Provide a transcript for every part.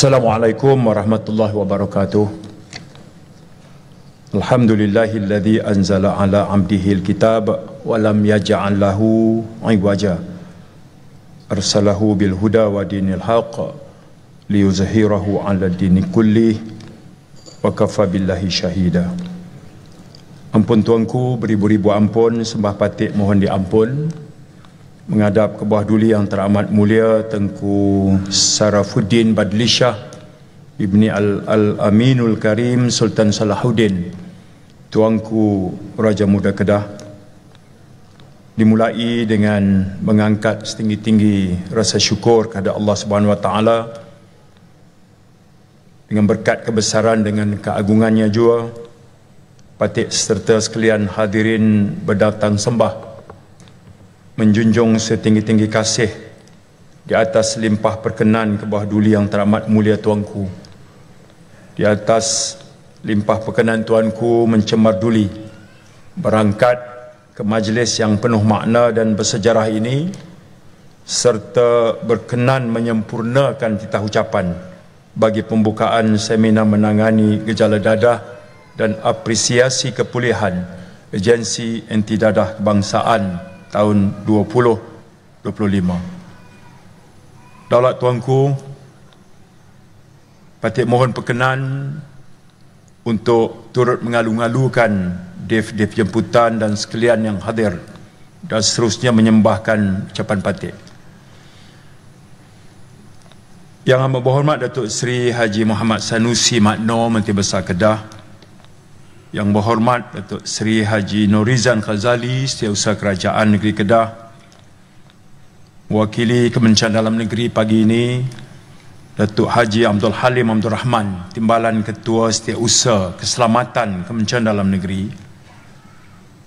Assalamualaikum warahmatullahi wabarakatuh. Alhamdulillahilladzi anzala ala 'abdihil kitab wa lam yaj'al lahu 'iwaja. Arsalahu bil huda wa dinil haqq liyuzhirahu 'ala dini kulli wa kafa billahi syahida. Ampun tuanku, beribu-ribu ampun, sembah patik mohon diampun. Menghadap ke bawah duli yang teramat mulia Tengku Sarafuddin Badli Shah Ibni Al-Aminul Karim Sultan Salahuddin, Tuanku Raja Muda Kedah. Dimulai dengan mengangkat setinggi-tinggi rasa syukur kepada Allah Subhanahu Wa Taala dengan berkat kebesaran dengan keagungannya jua. Patik serta sekalian hadirin berdatang sembah menjunjung setinggi-tinggi kasih di atas limpah perkenan ke bawah duli yang teramat mulia tuanku. Di atas limpah perkenan tuanku mencemar duli berangkat ke majlis yang penuh makna dan bersejarah ini, serta berkenan menyempurnakan titah ucapan bagi pembukaan seminar menangani gejala dadah dan apresiasi kepulihan Agensi Anti Dadah Kebangsaan tahun 2025. Daulat tuanku, patik mohon perkenan untuk turut mengalu-alukan dev-dev jemputan dan sekalian yang hadir dan seterusnya menyembahkan ucapan patik. Yang amat berhormat Datuk Seri Haji Muhammad Sanusi Makno, Menteri Besar Kedah. Yang berhormat Datuk Seri Haji Norizan Khazali, Setiausaha Kerajaan Negeri Kedah. Mewakili Kementerian Dalam Negeri pagi ini, Datuk Haji Abdul Halim Abdul Rahman, Timbalan Ketua Setiausaha Keselamatan Kementerian Dalam Negeri.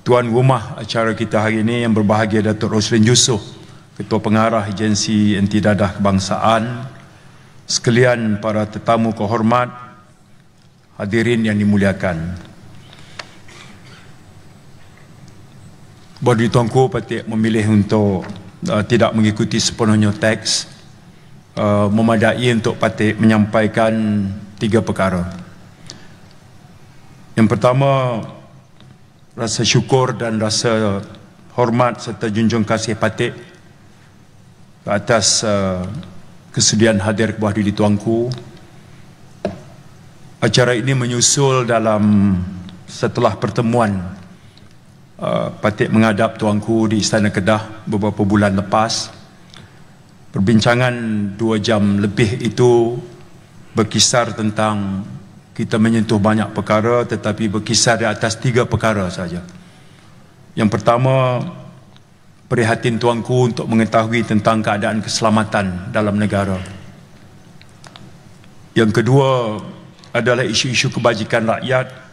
Tuan rumah acara kita hari ini yang berbahagia Datuk Roslin Yusof, Ketua Pengarah Agensi Anti Dadah Kebangsaan. Sekalian para tetamu kehormat, hadirin yang dimuliakan. Bagi tuanku, patik memilih untuk tidak mengikuti sepenuhnya teks, memadai untuk patik menyampaikan 3 perkara. Yang pertama, rasa syukur dan rasa hormat serta junjung kasih patik ke atas kesediaan hadir ke bawah diri tuanku. Acara ini menyusul dalam setelah pertemuan patik menghadap tuanku di Istana Kedah beberapa bulan lepas. Perbincangan 2 jam lebih itu berkisar tentang kita menyentuh banyak perkara, tetapi berkisar di atas 3 perkara saja. Yang pertama, prihatin tuanku untuk mengetahui tentang keadaan keselamatan dalam negara. Yang kedua adalah isu-isu kebajikan rakyat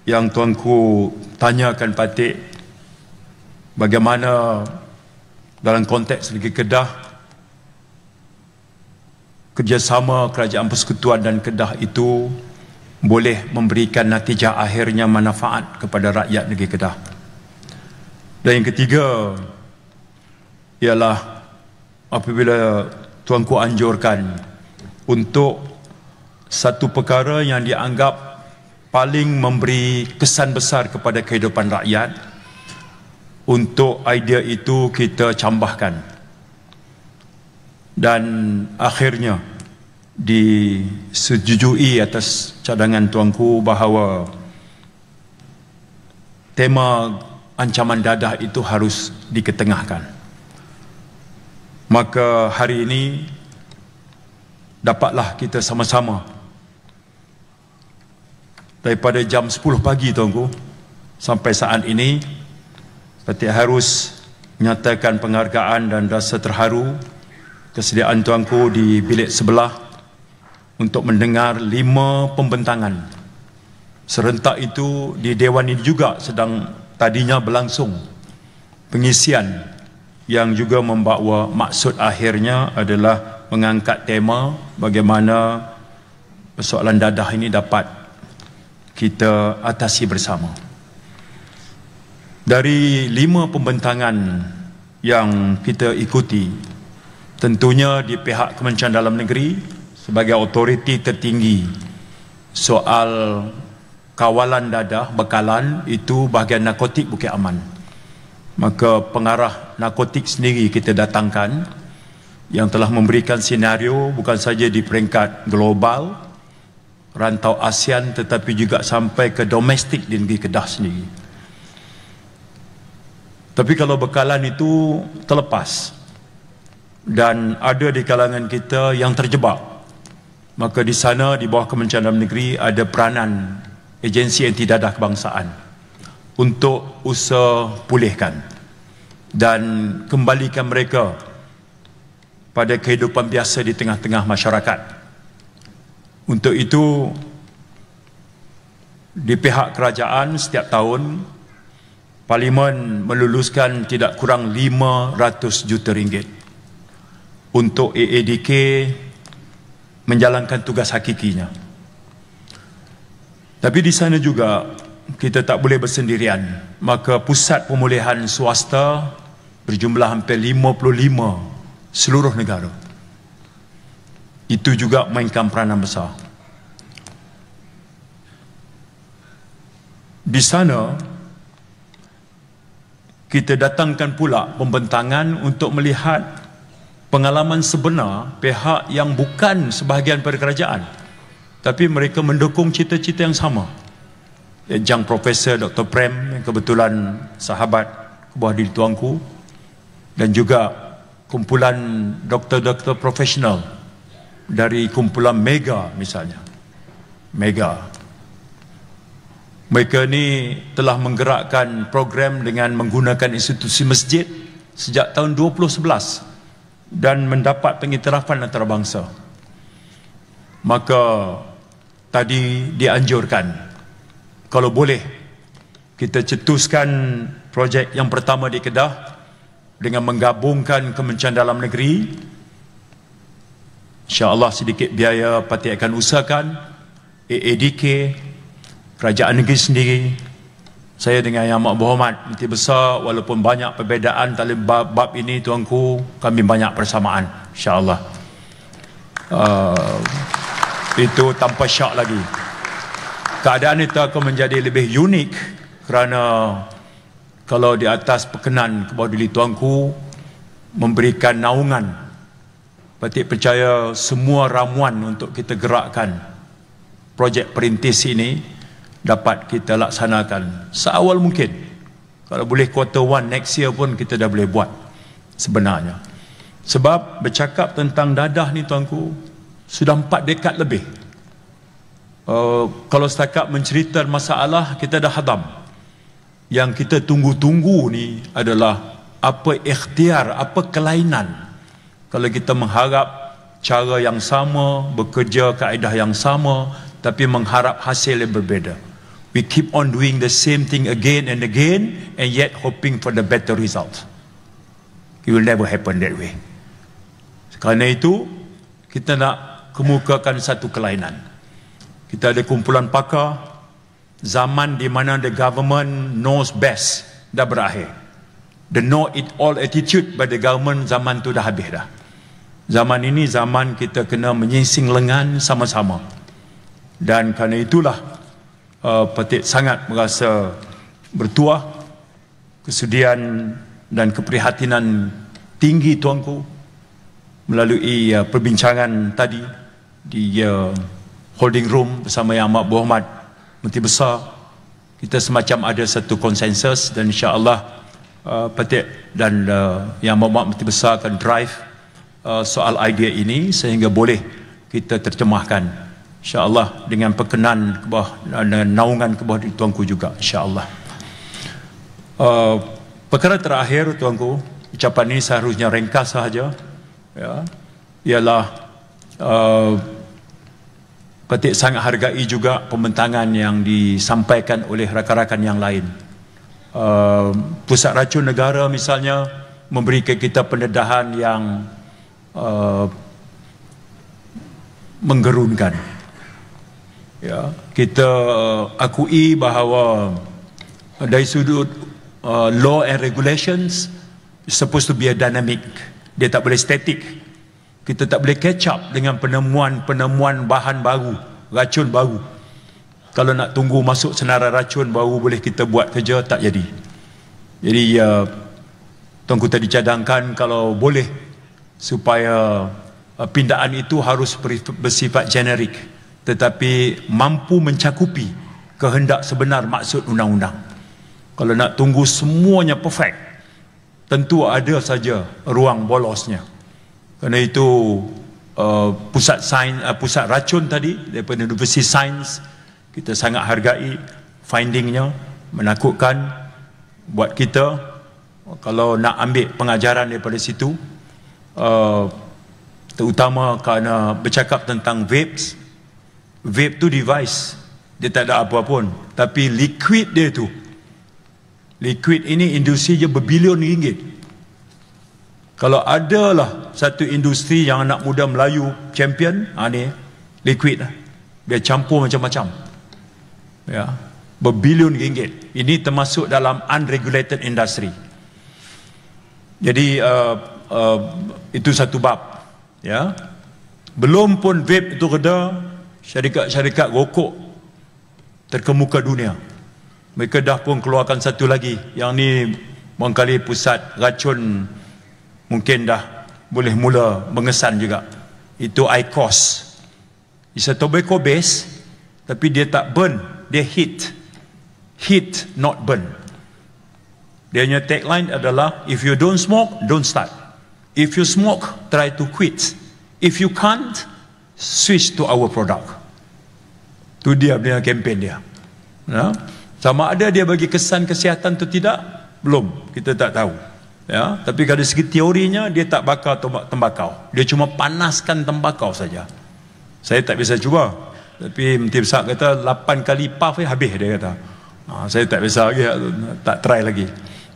yang tuanku tanyakan patik bagaimana dalam konteks Negeri Kedah kerjasama Kerajaan Persekutuan dan Kedah itu boleh memberikan natijah akhirnya manfaat kepada rakyat Negeri Kedah. Dan yang ketiga ialah apabila tuanku anjurkan untuk satu perkara yang dianggap paling memberi kesan besar kepada kehidupan rakyat, untuk idea itu kita cambahkan dan akhirnya disetujui atas cadangan tuanku bahawa tema ancaman dadah itu harus diketengahkan. Maka hari ini dapatlah kita sama-sama daripada jam 10 pagi tuanku sampai saat ini, patik harus menyatakan penghargaan dan rasa terharu kesediaan tuanku di bilik sebelah untuk mendengar 5 pembentangan. Serentak itu di Dewan ini juga sedang tadinya berlangsung pengisian yang juga membawa maksud akhirnya adalah mengangkat tema bagaimana persoalan dadah ini dapat kita atasi bersama. Dari 5 pembentangan yang kita ikuti, tentunya di pihak Kementerian Dalam Negeri sebagai otoriti tertinggi soal kawalan dadah, bekalan, itu bahagian narkotik Bukit Aman. Maka pengarah narkotik sendiri kita datangkan yang telah memberikan senario bukan saja di peringkat global, rantau ASEAN, tetapi juga sampai ke domestik di negeri Kedah sendiri. Tapi kalau bekalan itu terlepas dan ada di kalangan kita yang terjebak, maka di sana di bawah Kementerian Dalam Negeri ada peranan agensi anti dadah kebangsaan untuk usaha pulihkan dan kembalikan mereka pada kehidupan biasa di tengah-tengah masyarakat. Untuk itu, di pihak kerajaan setiap tahun Parlimen meluluskan tidak kurang 500 juta ringgit untuk AADK menjalankan tugas hakikinya. Tapi di sana juga kita tak boleh bersendirian. Maka pusat pemulihan swasta berjumlah hampir 55 seluruh negara. Itu juga mainkan peranan besar. Di sana kita datangkan pula pembentangan untuk melihat pengalaman sebenar pihak yang bukan sebahagian pada kerajaan, tapi mereka mendukung cita-cita yang sama. Yang Profesor Dr. Prem, yang kebetulan sahabat buah diri tuanku, dan juga kumpulan doktor-doktor profesional dari kumpulan Mega misalnya. Mega. Mereka ni telah menggerakkan program dengan menggunakan institusi masjid sejak tahun 2011 dan mendapat pengiktirafan antarabangsa. Maka tadi dianjurkan, kalau boleh kita cetuskan projek yang pertama di Kedah dengan menggabungkan Kementerian Dalam Negeri. InsyaAllah sedikit biaya parti akan usahakan, AADK, kerajaan negeri sendiri. Saya dengan Yang Amat Berhormat Menteri Besar, walaupun banyak perbezaan dalam bab ini tuanku, kami banyak persamaan, insyaAllah. Itu tanpa syak lagi. Keadaan itu akan menjadi lebih unik kerana kalau di atas perkenan ke bawah diri tuanku memberikan naungan, Patik percaya semua ramuan untuk kita gerakkan projek perintis ini dapat kita laksanakan seawal mungkin. Kalau boleh quarter 1 next year pun kita dah boleh buat sebenarnya. Sebab bercakap tentang dadah ni tuanku, sudah 4 dekad lebih. Kalau setakat mencerita masalah kita dah hadam. Yang kita tunggu-tunggu ni adalah apa ikhtiar, apa kelainan. Kalau kita mengharap cara yang sama, bekerja kaedah yang sama, tapi mengharap hasil yang berbeza. We keep on doing the same thing again and again, and yet hoping for the better result. It will never happen that way. Kerana itu, kita nak kemukakan satu kelainan. Kita ada kumpulan pakar, zaman di mana the government knows best dah berakhir. The know it all attitude by the government, zaman tu dah habis dah. Zaman ini zaman kita kena menyingsing lengan sama-sama. Dan kerana itulah Patik sangat merasa bertuah, kesudian dan keprihatinan tinggi tuanku melalui perbincangan tadi di holding room bersama Yang Amat Berhormat Menteri Besar. Kita semacam ada satu konsensus dan insya-Allah Patik dan Yang Amat Berhormat Menteri Besar akan drive soal idea ini sehingga boleh kita terjemahkan, insya-Allah, dengan perkenan ke bawah dan naungan ke bawah tuanku juga, insya-Allah. Perkara terakhir tuanku, ucapan ini seharusnya ringkas sahaja, ya, ialah Patik sangat hargai juga pembentangan yang disampaikan oleh rakan-rakan yang lain. Pusat Racun Negara misalnya memberikan kita pendedahan yang menggerunkan. Ya, kita akui bahawa dari sudut law and regulations is supposed to be a dynamic. Dia tak boleh static. Kita tak boleh catch up dengan penemuan bahan baru, racun baru. Kalau nak tunggu masuk senarai racun baru boleh kita buat kerja, tak jadi. Jadi Tuanku tadi cadangkan kalau boleh supaya pindaan itu harus bersifat generik, tetapi mampu mencakupi kehendak sebenar maksud undang-undang. Kalau nak tunggu semuanya perfect, tentu ada saja ruang bolosnya. Kerana itu pusat racun tadi daripada Universiti Sains, kita sangat hargai findingnya, menakutkan buat kita. Kalau nak ambil pengajaran daripada situ, terutama kerana bercakap tentang vapes. Vape tu device, dia tak ada apa pun, tapi liquid dia tu, liquid ini industri je berbilion ringgit. Kalau adalah satu industri yang anak muda Melayu champion, ni liquid lah, dia campur macam-macam, ya, berbilion ringgit. Ini termasuk dalam unregulated industry. Jadi itu satu bab, ya. Belum pun vape itu reda, syarikat-syarikat rokok terkemuka dunia, mereka dah pun keluarkan satu lagi. Yang ni barangkali pusat racun mungkin dah boleh mula mengesan juga. Itu IQOS. It's a tobacco base, tapi dia tak burn, dia heat not burn. Dia punya tagline adalah, if you don't smoke, don't start. If you smoke, try to quit. If you can't, switch to our product. Tu dia punya kempen dia, ya. Sama ada dia bagi kesan kesihatan atau tidak, belum, kita tak tahu, ya. Tapi dari segi teorinya, dia tak bakar tembakau, dia cuma panaskan tembakau saja. Saya tak biasa cuba, tapi Menteri Besar kata 8 kali puff habis, dia kata. Saya tak biasa lagi, tak try lagi,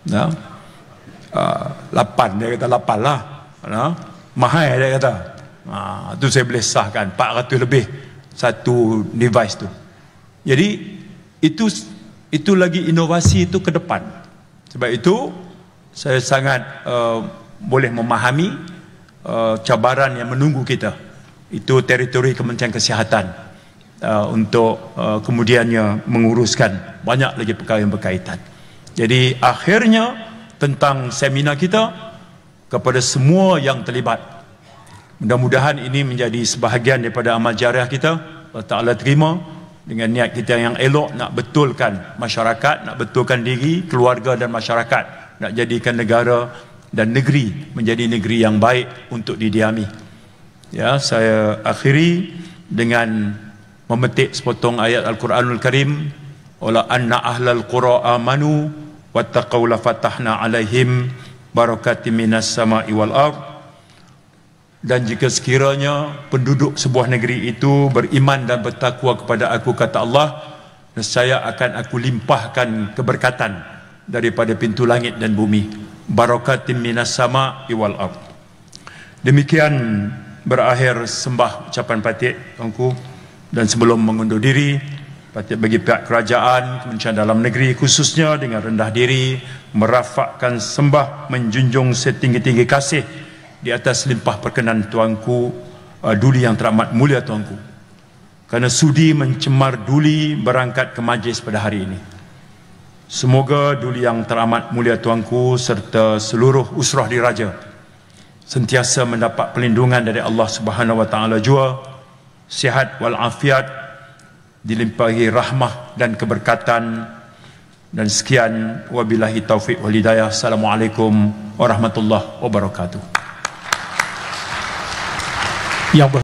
ya. 8, dia kata 8 lah, ya. Mahal, dia kata. Tu saya boleh sahkan 400 lebih satu device tu. Jadi itu lagi inovasi itu ke depan. Sebab itu saya sangat boleh memahami cabaran yang menunggu kita. Itu teritori Kementerian Kesihatan untuk kemudiannya menguruskan banyak lagi perkara yang berkaitan. Jadi akhirnya tentang seminar kita, kepada semua yang terlibat, mudah-mudahan ini menjadi sebahagian daripada amal jariah kita. Allah Ta'ala terima dengan niat kita yang elok, nak betulkan masyarakat, nak betulkan diri, keluarga dan masyarakat, nak jadikan negara dan negeri menjadi negeri yang baik untuk didiami. Ya, saya akhiri dengan memetik sepotong ayat Al-Quranul Karim, wala anna ahlal qura amanu wattaqaw la fatahna alaihim barakatim minas sama'i wal ardh. Dan jika sekiranya penduduk sebuah negeri itu beriman dan bertakwa kepada aku, kata Allah, nescaya akan aku limpahkan keberkatan daripada pintu langit dan bumi. Barakatim minas sama'i wal ardh. Demikian berakhir sembah ucapan Patik, tuanku. Dan sebelum mengundur diri, Patik bagi pihak kerajaan, Kementerian Dalam Negeri khususnya, dengan rendah diri merafakkan sembah menjunjung setinggi-tinggi kasih di atas limpah perkenan tuanku Duli yang teramat mulia, tuanku. Kerana sudi mencemar Duli berangkat ke majlis pada hari ini. Semoga Duli yang teramat mulia, tuanku, serta seluruh usrah diraja sentiasa mendapat perlindungan dari Allah Subhanahu Wa Taala jua, sihat walafiat, dilimpahi rahmah dan keberkatan. Dan sekian, wabillahi taufiq wal hidayah. Assalamualaikum warahmatullahi wabarakatuh.